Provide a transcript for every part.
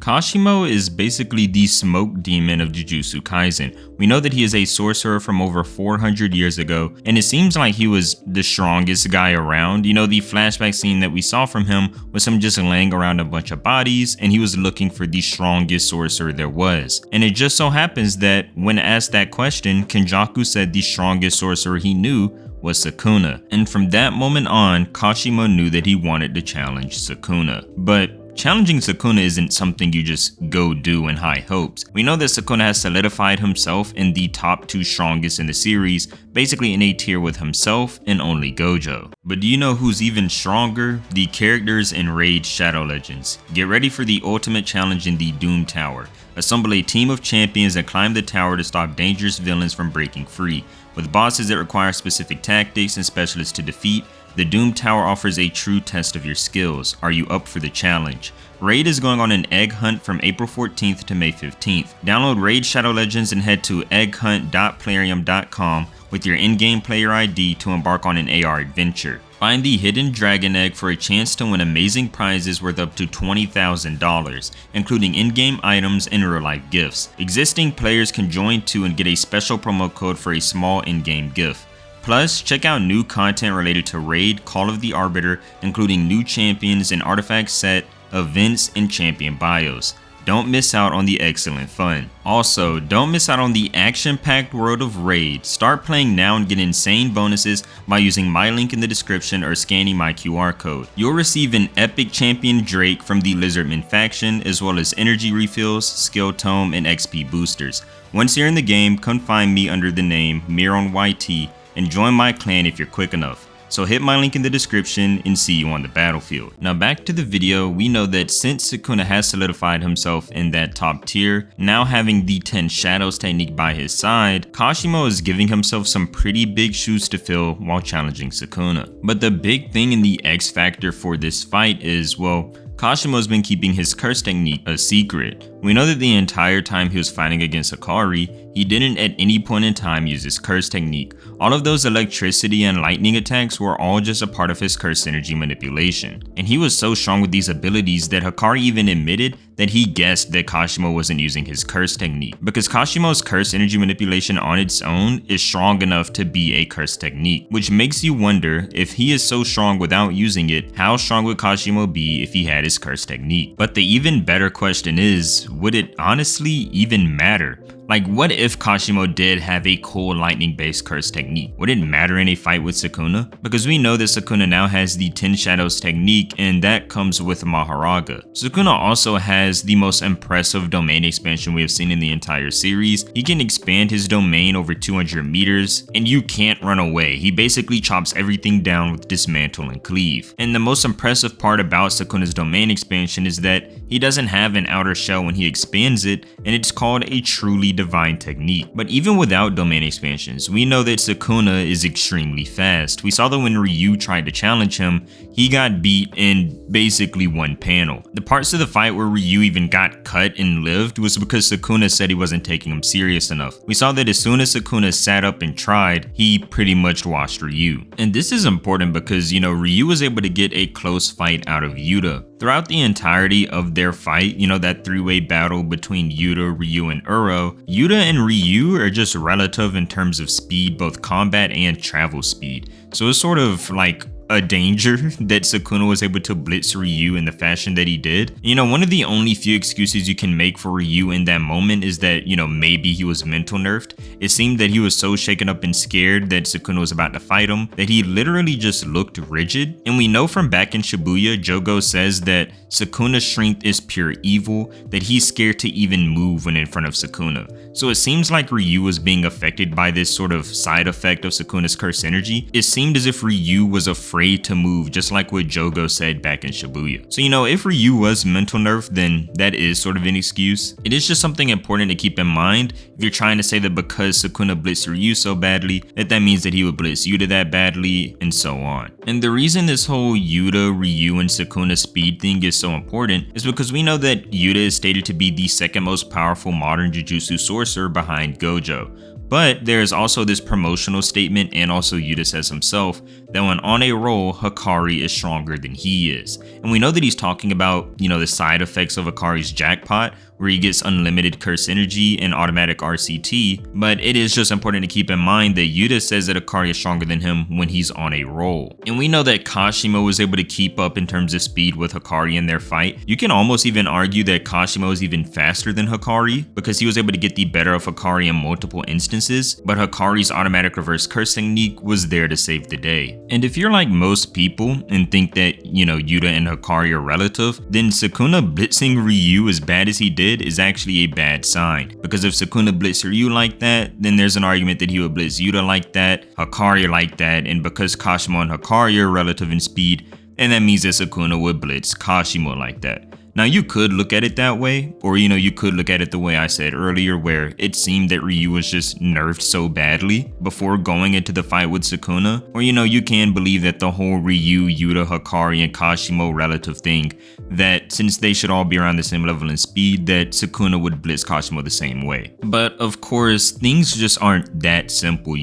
Kashimo is basically the smoke demon of Jujutsu Kaisen. We know that he is a sorcerer from over 400 years ago, and it seems like he was the strongest guy around. You know, the flashback scene that we saw from him was him just laying around a bunch of bodies, and he was looking for the strongest sorcerer there was. And it just so happens that when asked that question, Kenjaku said the strongest sorcerer he knew was Sukuna. And from that moment on, Kashimo knew that he wanted to challenge Sukuna. But challenging Sukuna isn't something you just go do in high hopes. We know that Sukuna has solidified himself in the top 2 strongest in the series, basically in a tier with himself and only Gojo. But do you know who's even stronger? The characters in Raid Shadow Legends. Get ready for the ultimate challenge in the Doom Tower. Assemble a team of champions and climb the tower to stop dangerous villains from breaking free. With bosses that require specific tactics and specialists to defeat, the Doom Tower offers a true test of your skills. Are you up for the challenge? Raid is going on an egg hunt from April 14th to May 15th. Download Raid Shadow Legends and head to egghunt.plarium.com with your in-game player ID to embark on an AR adventure. Find the hidden dragon egg for a chance to win amazing prizes worth up to $20,000, including in-game items and real-life gifts. Existing players can join too and get a special promo code for a small in-game gift. Plus, check out new content related to Raid, Call of the Arbiter, including new champions and artifact set, events, and champion bios. Don't miss out on the excellent fun. Also, don't miss out on the action-packed world of Raid. Start playing now and get insane bonuses by using my link in the description or scanning my QR code. You'll receive an epic champion Drake from the Lizardman faction, as well as energy refills, skill tome, and XP boosters. Once you're in the game, come find me under the name MironYT and join my clan if you're quick enough. So hit my link in the description and see you on the battlefield. Now back to the video, we know that since Sukuna has solidified himself in that top tier, now having the 10 shadows technique by his side, Kashimo is giving himself some pretty big shoes to fill while challenging Sukuna. But the big thing in the X factor for this fight is, well, Kashimo's been keeping his curse technique a secret. We know that the entire time he was fighting against Akari, he didn't at any point in time use his curse technique. All of those electricity and lightning attacks were all just a part of his curse energy manipulation. And he was so strong with these abilities that Hikari even admitted that he guessed that Kashimo wasn't using his curse technique, because Kashimo's curse energy manipulation on its own is strong enough to be a curse technique, which makes you wonder, if he is so strong without using it, how strong would Kashimo be if he had his curse technique? But the even better question is, would it honestly even matter? Like, what if Kashimo did have a cool lightning based curse technique? Would it matter in a fight with Sukuna? Because we know that Sukuna now has the 10 shadows technique, and that comes with Maharaga. Sukuna also has the most impressive domain expansion we have seen in the entire series. He can expand his domain over 200 meters, and you can't run away. He basically chops everything down with dismantle and cleave. And the most impressive part about Sukuna's domain expansion is that he doesn't have an outer shell when he expands it, and it's called a truly divine technique. But even without domain expansions, we know that Sukuna is extremely fast. We saw that when Ryu tried to challenge him, he got beat in basically one panel. The parts of the fight where Ryu even got cut and lived was because Sukuna said he wasn't taking him serious enough. We saw that as soon as Sukuna sat up and tried, he pretty much washed Ryu. And this is important because, you know, Ryu was able to get a close fight out of Yuta. Throughout the entirety of their fight, you know, that 3-way battle between Yuta, Ryu, and Uro, Yuta and Ryu are just relative in terms of speed, both combat and travel speed. So it's sort of like a danger that Sukuna was able to blitz Ryu in the fashion that he did. You know, one of the only few excuses you can make for Ryu in that moment is that, you know, maybe he was mental nerfed. It seemed that he was so shaken up and scared that Sukuna was about to fight him that he literally just looked rigid. And we know from back in Shibuya, Jogo says that Sukuna's strength is pure evil, that he's scared to even move when in front of Sukuna. So it seems like Ryu was being affected by this sort of side effect of Sukuna's curse energy. It seemed as if Ryu was afraid to move, just like what Jogo said back in Shibuya. So, you know, if Ryu was mental nerfed, then that is sort of an excuse. It is just something important to keep in mind if you're trying to say that because Sukuna blitzed Ryu so badly, that means that he would blitz Yuta that badly, and so on. And the reason this whole Yuta, Ryu, and Sukuna speed thing is so important is because we know that Yuta is stated to be the second most powerful modern Jujutsu sorcerer behind Gojo. But there's also this promotional statement, and also Yuta says himself, that when on a roll, Hikari is stronger than he is. And we know that he's talking about, the side effects of Hikari's jackpot, where he gets unlimited curse energy and automatic RCT, but it is just important to keep in mind that Yuta says that Hikari is stronger than him when he's on a roll. And we know that Kashimo was able to keep up in terms of speed with Hikari in their fight. You can almost even argue that Kashimo is even faster than Hikari, because he was able to get the better of Hikari in multiple instances, but Hikari's automatic reverse curse technique was there to save the day. And if you're like most people and think that, Yuta and Hikari are relative, then Sukuna blitzing Ryu as bad as he did is actually a bad sign. Because if Sukuna blitzed Ryu like that, then there's an argument that he would blitz Yuta like that, Hikari like that, and because Kashimo and Hikari are relative in speed, and that means that Sukuna would blitz Kashimo like that. Now you could look at it that way, or you could look at it the way I said earlier, where it seemed that Ryu was just nerfed so badly before going into the fight with Sukuna, or you can believe that the whole Ryu, Yuta, Hikari, and Kashimo relative thing, that since they should all be around the same level in speed, that Sukuna would blitz Kashimo the same way. But of course, things just aren't that simple,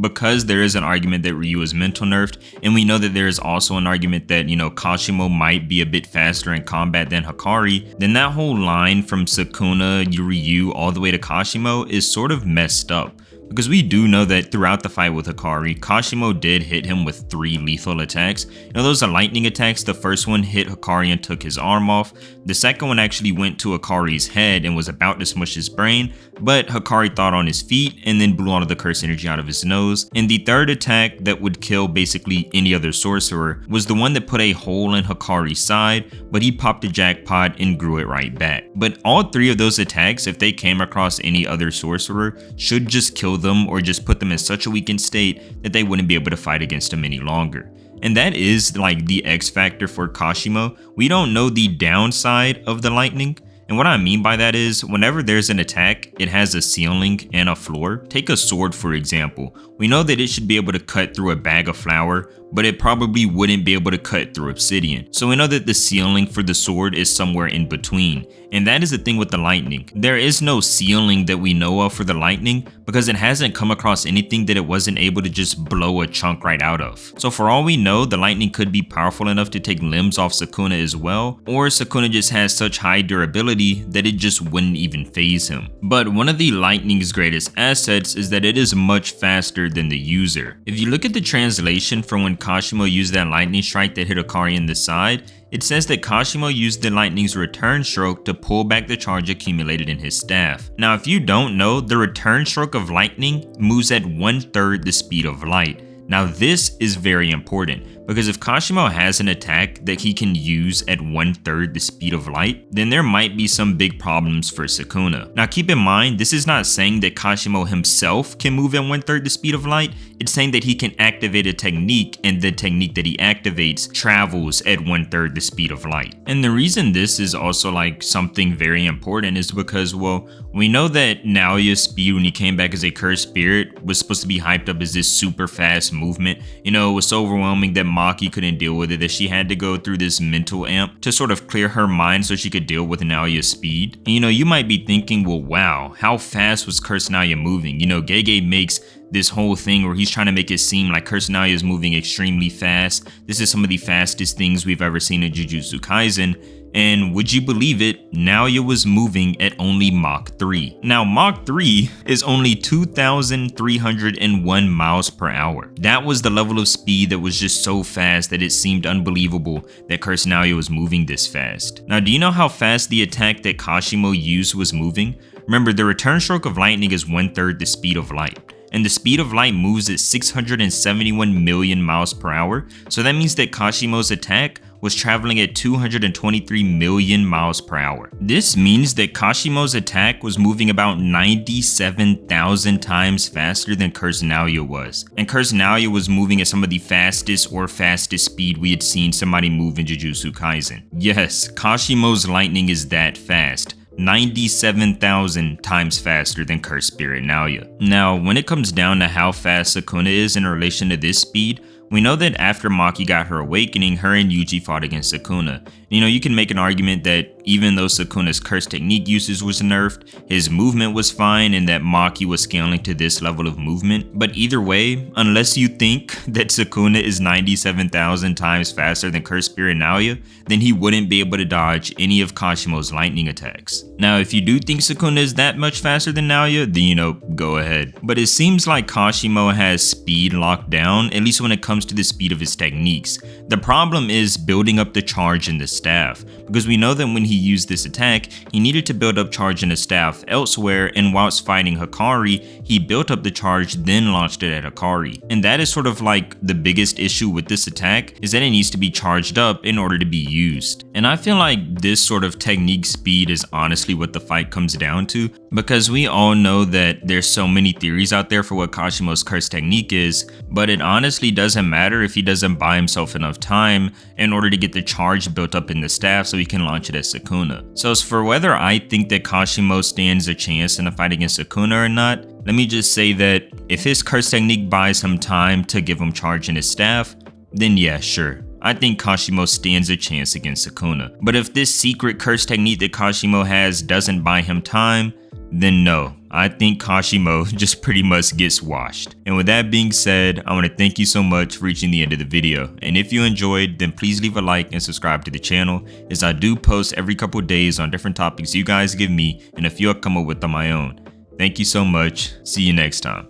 because there is an argument that Ryu is mental nerfed, and we know that there is also an argument that, Kashimo might be a bit faster in combat than Hikari, then that whole line from Sukuna, Ryu, all the way to Kashimo is sort of messed up. Because we do know that throughout the fight with Hikari, Kashimo did hit him with 3 lethal attacks. Those are lightning attacks. The first one hit Hikari and took his arm off. The second one actually went to Hikari's head and was about to smush his brain, but Hikari thought on his feet and then blew all of the curse energy out of his nose. And the third attack that would kill basically any other sorcerer was the one that put a hole in Hikari's side, but he popped the jackpot and grew it right back. But all 3 of those attacks, if they came across any other sorcerer, should just kill them or just put them in such a weakened state that they wouldn't be able to fight against him any longer. And that is like the X factor for Kashimo. We don't know the downside of the lightning. And what I mean by that is, whenever there's an attack, it has a ceiling and a floor. Take a sword, for example. We know that it should be able to cut through a bag of flour, but it probably wouldn't be able to cut through obsidian. So we know that the ceiling for the sword is somewhere in between. And that is the thing with the lightning. There is no ceiling that we know of for the lightning because it hasn't come across anything that it wasn't able to just blow a chunk right out of. So for all we know, the lightning could be powerful enough to take limbs off Sukuna as well, or Sukuna just has such high durability that it just wouldn't even phase him. But one of the lightning's greatest assets is that it is much faster than the user. If you look at the translation from when Kashimo used that lightning strike that hit Hikari in the side, it says that Kashimo used the lightning's return stroke to pull back the charge accumulated in his staff. Now if you don't know, the return stroke of lightning moves at 1/3 the speed of light. Now this is very important because if Kashimo has an attack that he can use at 1/3 the speed of light, then there might be some big problems for Sukuna. Now keep in mind, this is not saying that Kashimo himself can move at 1/3 the speed of light, it's saying that he can activate a technique and the technique that he activates travels at 1/3 the speed of light. And the reason this is also like something very important is because, well, we know that Naoya's speed when he came back as a cursed spirit was supposed to be hyped up as this super fast movement. It was so overwhelming that Maki couldn't deal with it, that she had to go through this mental amp to sort of clear her mind so she could deal with Naoya's speed. And you might be thinking, well, wow, how fast was Cursed Naoya moving? Gege makes this whole thing where he's trying to make it seem like Cursed Naoya is moving extremely fast. This is some of the fastest things we've ever seen in Jujutsu Kaisen. And would you believe it, Naoya was moving at only Mach 3. Now Mach 3 is only 2,301 miles per hour. That was the level of speed that was just so fast that it seemed unbelievable that Cursed Naoya was moving this fast. Now do you know how fast the attack that Kashimo used was moving? Remember, the return stroke of lightning is 1/3 the speed of light. And the speed of light moves at 671 million miles per hour. So that means that Kashimo's attack was traveling at 223 million miles per hour. This means that Kashimo's attack was moving about 97,000 times faster than Cursed Naoya was. And Cursed Naoya was moving at some of the fastest speed we had seen somebody move in Jujutsu Kaisen. Yes, Kashimo's lightning is that fast. 97,000 times faster than Cursed Spirit Naoya. Now, when it comes down to how fast Sukuna is in relation to this speed, we know that after Maki got her awakening, her and Yuji fought against Sukuna. You can make an argument that even though Sukuna's curse technique usage was nerfed, his movement was fine and that Maki was scaling to this level of movement. But either way, unless you think that Sukuna is 97,000 times faster than Curse Spirit Naoya, then he wouldn't be able to dodge any of Kashimo's lightning attacks. Now, if you do think Sukuna is that much faster than Naoya, then go ahead. But it seems like Kashimo has speed locked down, at least when it comes to the speed of his techniques. The problem is building up the charge in the staff, because we know that when he used this attack, he needed to build up charge in the staff elsewhere, and whilst fighting Hikari, he built up the charge then launched it at Hikari. And that is sort of like the biggest issue with this attack, is that it needs to be charged up in order to be used. And I feel like this sort of technique speed is honestly what the fight comes down to, because we all know that there's so many theories out there for what Kashimo's curse technique is, but it honestly doesn't matter if he doesn't buy himself enough time in order to get the charge built up in the staff so he can launch it at Sukuna. So as for whether I think that Kashimo stands a chance in a fight against Sukuna or not, let me just say that if his curse technique buys him time to give him charge in his staff, then yeah, sure. I think Kashimo stands a chance against Sukuna. But if this secret curse technique that Kashimo has doesn't buy him time, then no. I think Kashimo just pretty much gets washed. And with that being said, I want to thank you so much for reaching the end of the video. And if you enjoyed, then please leave a like and subscribe to the channel, as I do post every couple days on different topics you guys give me and a few I come up with on my own. Thank you so much. See you next time.